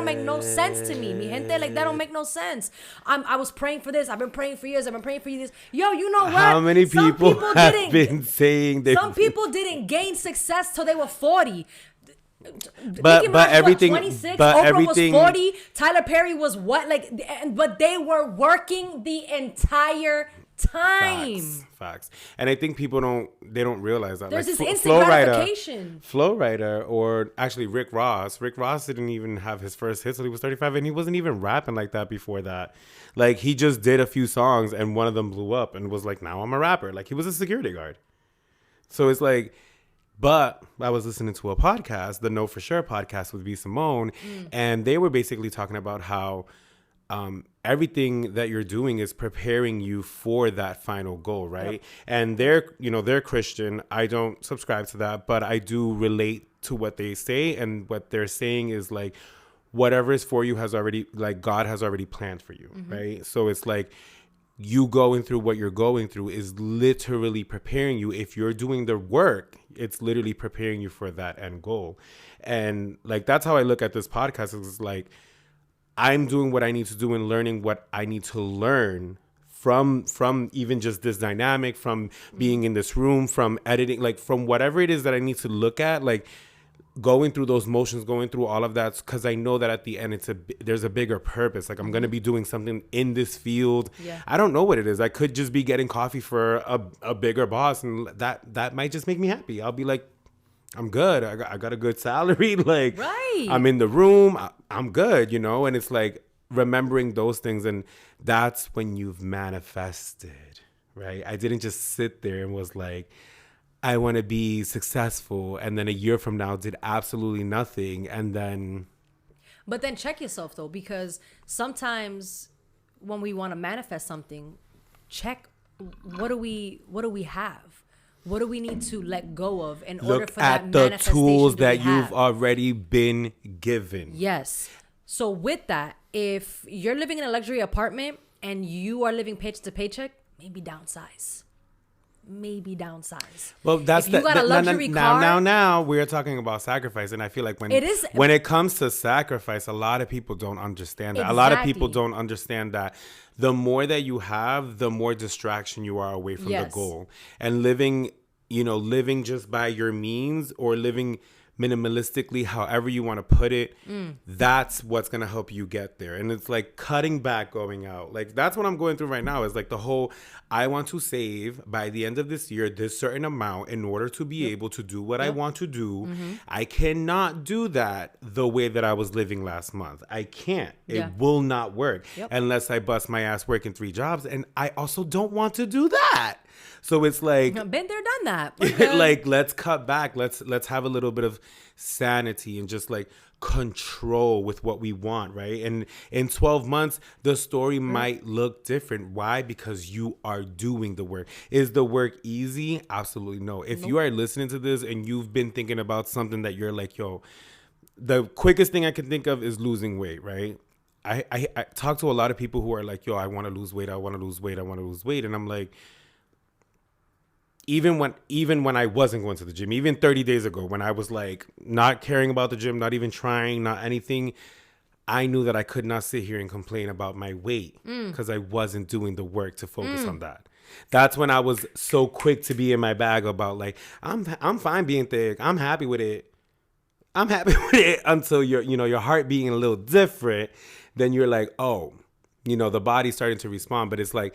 make no sense to me, mi gente. Like, that don't make no sense. I was praying for this. I've been praying for years. I've been praying for years. Yo, you know what? How many people have been saying that? Some people didn't gain success till they were 40. But everything, 26, Oprah was 40. Tyler Perry was what? But they were working the entire time. Facts. And I think people don't realize that. There's this instant gratification. Flo Rida, or actually Rick Ross. Rick Ross didn't even have his first hit till he was 35, and he wasn't even rapping like that before that. Like, he just did a few songs, and one of them blew up, and was like, now I'm a rapper. Like, he was a security guard. So it's like, but I was listening to a podcast, the Know For Sure podcast with V. Simone, and they were basically talking about how everything that you're doing is preparing you for that final goal, right? Yep. And they're Christian. I don't subscribe to that, but I do relate to what they say, and what they're saying is like, whatever is for you has already, like, God has already planned for you, right? So it's like, you going through what you're going through is literally preparing you. If you're doing the work, it's literally preparing you for that end goal. And like, that's how I look at this podcast. It's like, I'm doing what I need to do and learning what I need to learn from even just this dynamic, from being in this room, from editing, like from whatever it is that I need to look at, like going through those motions, going through all of that, because I know that at the end there's a bigger purpose. Like I'm going to be doing something in this field. Yeah. I don't know what it is. I could just be getting coffee for a bigger boss, and that might just make me happy. I'll be like, I'm good. I got a good salary. Like, right. I'm in the room. I'm good, and it's like remembering those things. And that's when you've manifested, right? I didn't just sit there and was like, I want to be successful. And then a year from now did absolutely nothing. And then. But then check yourself, though, because sometimes when we want to manifest something, check what do we have? What do we need to let go of in order for that manifestation to Look at the tools that you've already been given. Yes. So with that, if you're living in a luxury apartment and you are living paycheck to paycheck, maybe downsize. Well, that's if you got a luxury car. Now we're talking about sacrifice, and I feel like when it comes to sacrifice, a lot of people don't understand that. Exactly. A lot of people don't understand that the more that you have, the more distraction you are away from the goal. And living just by your means, or living minimalistically, however you want to put it, that's what's going to help you get there. And it's like cutting back, going out. Like, that's what I'm going through right now, is like the whole, I want to save by the end of this year this certain amount in order to be able to do what I want to do. I cannot do that the way that I was living last month. I can't. It will not work unless I bust my ass working 3 jobs. And I also don't want to do that. So it's like, been there, done that. Like, let's cut back. Let's have a little bit of sanity and just like control with what we want, right? And in 12 months, the story might look different. Why? Because you are doing the work. Is the work easy? Absolutely no. If you are listening to this and you've been thinking about something that you're like, yo, the quickest thing I can think of is losing weight, right? I talk to a lot of people who are like, yo, I want to lose weight. And I'm like, even when I wasn't going to the gym, even 30 days ago, when I was like not caring about the gym, not even trying, not anything, I knew that I could not sit here and complain about my weight because I wasn't doing the work to focus on that. That's when I was so quick to be in my bag about like, I'm fine being thick. I'm happy with it. Until your heart being a little different. Then you're like, oh, the body's starting to respond. But it's like,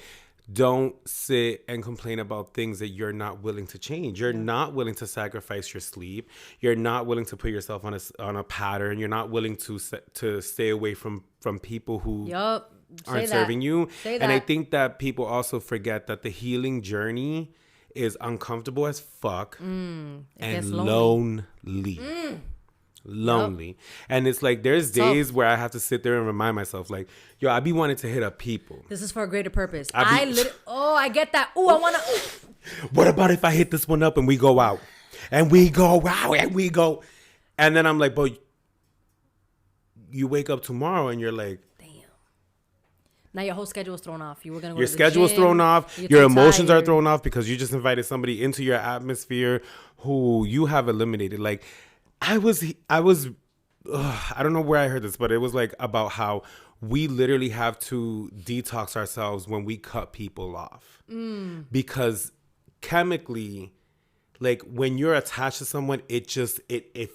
don't sit and complain about things that you're not willing to change. You're not willing to sacrifice your sleep. You're not willing to put yourself on a pattern. You're not willing to stay away from people who aren't serving you. And I think that people also forget that the healing journey is uncomfortable as fuck and lonely. Lonely. And it's like, there's days where I have to sit there and remind myself, like, yo, I be wanting to hit up people. This is for a greater purpose. I get that. Oh, I want to. What about if I hit this one up and we go out? And we go out and we go. And then I'm like, but you wake up tomorrow and you're like, damn. Now your whole schedule is thrown off. You were going to go your to the schedule is gym. thrown off. Your emotions are thrown off because you just invited somebody into your atmosphere who you have eliminated. Like, I don't know where I heard this, but it was like about how we literally have to detox ourselves when we cut people off. Because chemically, like when you're attached to someone, it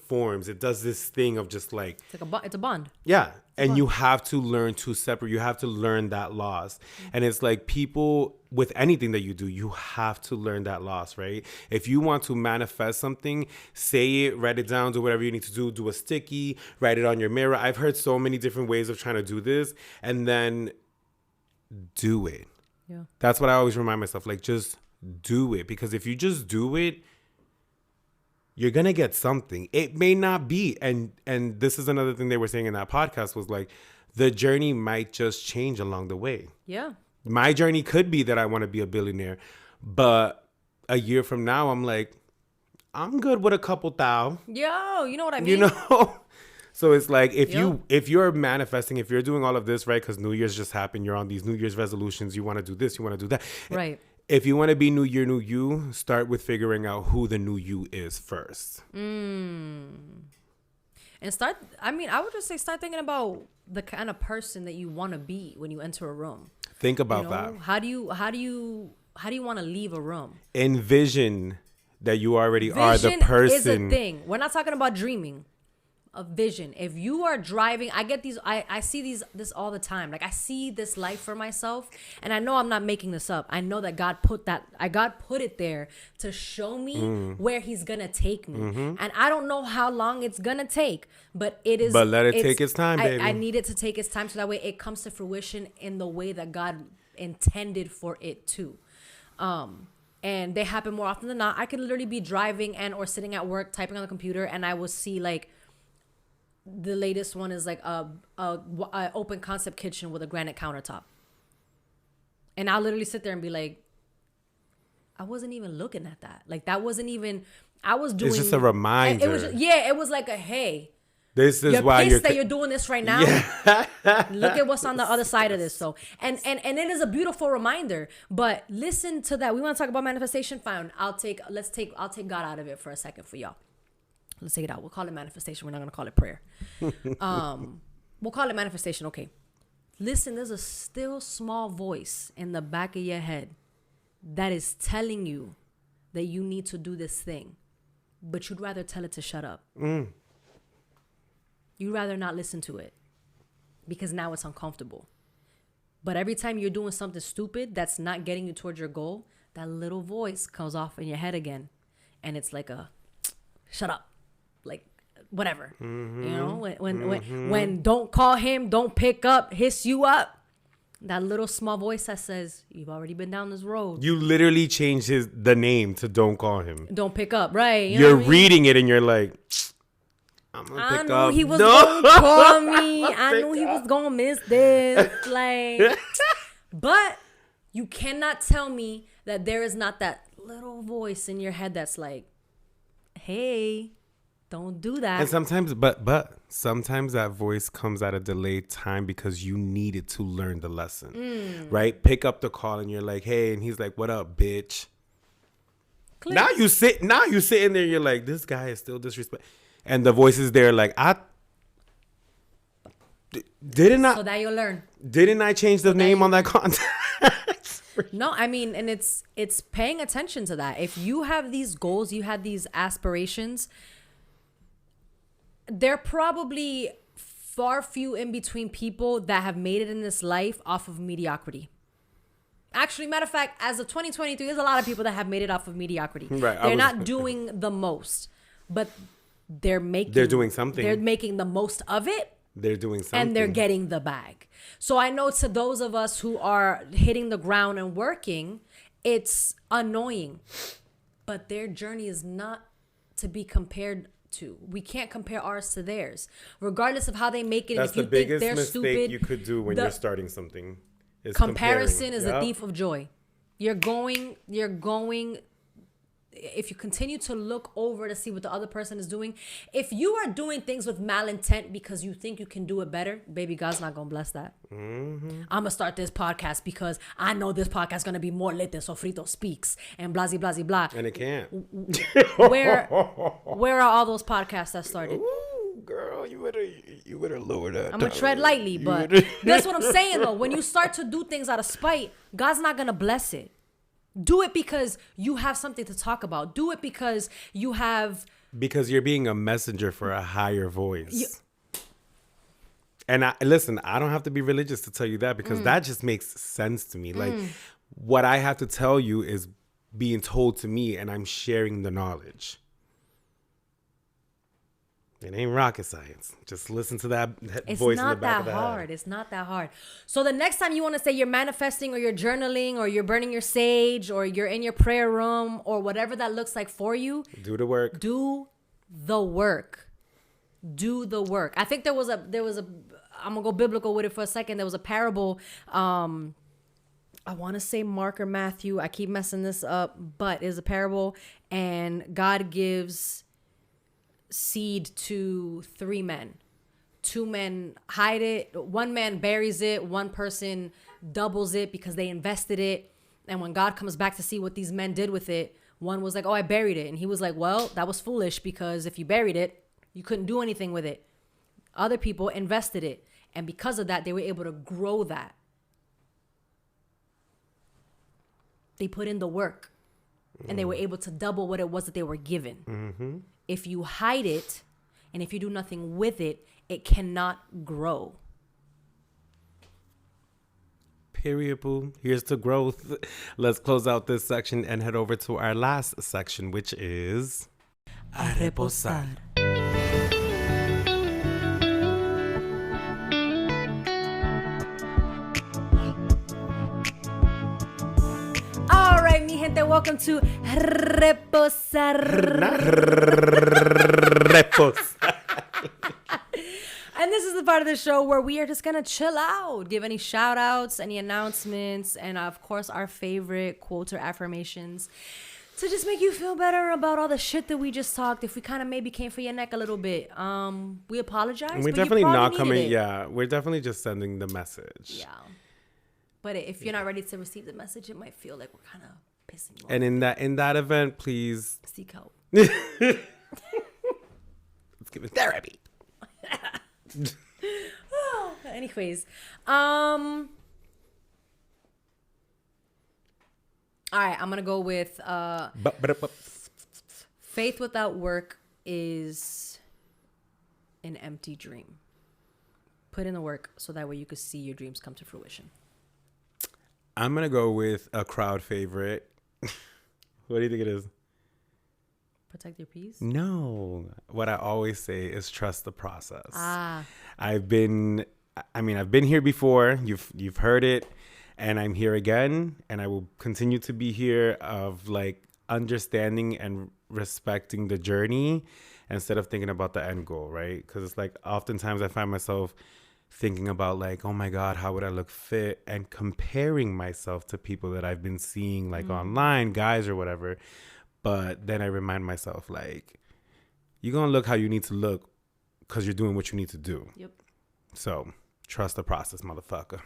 forms. It does this thing of just like, it's a bond. Yeah. And you have to learn to separate. You have to learn that loss. And it's like people with anything that you do, you have to learn that loss, right? If you want to manifest something, say it, write it down, do whatever you need to do. Do a sticky, write it on your mirror. I've heard so many different ways of trying to do this, and then do it. Yeah. That's what I always remind myself, like, just do it. Because if you just do it, you're going to get something. It may not be. And this is another thing they were saying in that podcast was like, the journey might just change along the way. Yeah. My journey could be that I want to be a billionaire. But a year from now, I'm like, I'm good with a couple thou. Yo, you know what I mean? So it's like if you're manifesting, if you're doing all of this, right? Because New Year's just happened. You're on these New Year's resolutions. You want to do this. You want to do that. Right. If you want to be New Year, New You, start with figuring out who the new you is first. And I would just say start thinking about the kind of person that you want to be when you enter a room. Think about that. How do you want to leave a room? Envision that you already are the person. Vision is a thing. We're not talking about dreaming. A vision. If you are driving, I get these. I see this all the time. Like I see this life for myself, and I know I'm not making this up. I know that God put it there to show me where He's gonna take me, and I don't know how long it's gonna take, but it is. But let it take its time, baby. I need it to take its time, so that way it comes to fruition in the way that God intended for it to. And they happen more often than not. I could literally be driving or sitting at work typing on the computer, and I will see like. The latest one is like a open concept kitchen with a granite countertop. And I'll literally sit there and be like, I wasn't even looking at that. Like that wasn't even, I was doing. It's just a reminder. It was like a, hey. This is why you're that you're doing this right now. Yeah. Look at what's on the other side of this. So, and it is a beautiful reminder, but listen to that. We want to talk about manifestation. Fine. I'll take God out of it for a second for y'all. Let's take it out. We'll call it manifestation. We're not going to call it prayer. We'll call it manifestation. Okay. Listen, there's a still small voice in the back of your head that is telling you that you need to do this thing, but you'd rather tell it to shut up. You'd rather not listen to it because now it's uncomfortable. But every time you're doing something stupid that's not getting you towards your goal, that little voice comes off in your head again. And it's like a, shut up. Like whatever, you know, when don't call him, don't pick up, hiss you up. That little small voice that says, you've already been down this road. You literally changed the name to don't call him. Don't pick up, right? You're reading it and you're like, I'm going to pick up. I knew he was going to call me. I knew he was going to miss this. Like, but you cannot tell me that there is not that little voice in your head that's like, hey, don't do that. And sometimes, but sometimes that voice comes at a delayed time because you needed to learn the lesson, right? Pick up the call and you're like, hey, and he's like, what up, bitch? Click. Now you sitting there, you're like, this guy is still disrespect. And the voice is there like, didn't I? So that you'll learn. Didn't I change the name on that contact? No, I mean, and it's paying attention to that. If you have these goals, you have these aspirations, they're probably far few in between people that have made it in this life off of mediocrity. Actually, matter of fact, as of 2023, there's a lot of people that have made it off of mediocrity. Right, they're not doing the most, but they're doing something. They're making the most of it. They're doing something. And they're getting the bag. So I know to those of us who are hitting the ground and working, it's annoying. But their journey is not to be compared to. We can't compare ours to theirs. Regardless of how they make it. That's if you the biggest think they're mistake stupid, you could do when you're starting something. Comparison is a thief of joy. You're going if you continue to look over to see what the other person is doing, if you are doing things with malintent because you think you can do it better, baby, God's not going to bless that. I'm going to start this podcast because I know this podcast is going to be more lit than Sofrito Speaks and blah, blah, blah, blah. And it can't. Where are all those podcasts that started? Ooh, girl, you better lower that. I'm going to tread lightly, but that's what I'm saying, though. When you start to do things out of spite, God's not going to bless it. Do it because you have something to talk about. Do it because you have... Because you're being a messenger for a higher voice. And listen, I don't have to be religious to tell you that because that just makes sense to me. Like, what I have to tell you is being told to me and I'm sharing the knowledge. It ain't rocket science. Just listen to that voice in the back of the head. It's not that hard. So the next time you want to say you're manifesting or you're journaling or you're burning your sage or you're in your prayer room or whatever that looks like for you. Do the work. Do the work. Do the work. I think there was a I'm going to go biblical with it for a second. There was a parable. I want to say Mark or Matthew. I keep messing this up, but it's a parable and God gives seed to 3 men. 2 men hide it. 1 man buries it. 1 person doubles it because they invested it. And when God comes back to see what these men did with it, one was like, oh, I buried it. And he was like, well, that was foolish because if you buried it, you couldn't do anything with it. Other people invested it. And because of that, they were able to grow that. They put in the work. And they were able to double what it was that they were given. Mm-hmm. If you hide it, and if you do nothing with it, it cannot grow. Period, boo. Here's to growth. Let's close out this section and head over to our last section, which is... A reposar. All right, mi gente, welcome to Reposar. Reposar. And this is the part of the show where we are just going to chill out, give any shout outs, any announcements, and of course, our favorite quotes or affirmations to just make you feel better about all the shit that we just talked. If we kind of maybe came for your neck a little bit, we apologize. We're definitely not coming. Yeah, we're definitely just sending the message. Yeah. But if you're not ready to receive the message, it might feel like we're kind of pissing you off. And in that event, please seek help. Let's give it therapy. Anyways, all right, I'm gonna go with faith without work is an empty dream. Put in the work so that way you could see your dreams come to fruition. I'm gonna go with a crowd favorite. What do you think it is? Protect your peace? No. What I always say is trust the process. I've been here before. You've heard it, and I'm here again, and I will continue to be here of like understanding and respecting the journey instead of thinking about the end goal, right? Because it's like oftentimes I find myself thinking about like, oh my God, how would I look fit? And comparing myself to people that I've been seeing like online, guys or whatever. But then I remind myself, like, you're going to look how you need to look because you're doing what you need to do. Yep. So trust the process, motherfucker.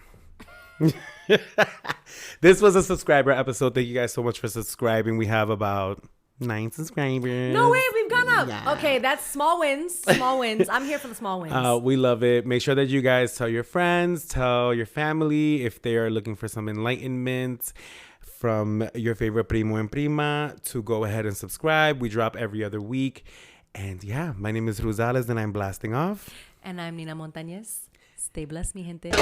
This was a subscriber episode. Thank you guys so much for subscribing. We have about 9 subscribers. No way, we've gone up. Yeah. Okay, that's small wins. Small wins. I'm here for the small wins. We love it. Make sure that you guys tell your friends, tell your family if they are looking for some enlightenment from your favorite primo and prima to go ahead and subscribe. We drop every other week. And yeah, my name is Rosales and I'm blasting off. And I'm Nina Montañez. Stay blessed, mi gente.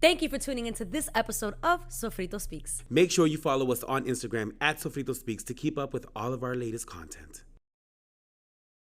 Thank you for tuning into this episode of Sofrito Speaks. Make sure you follow us on Instagram at Sofrito Speaks to keep up with all of our latest content.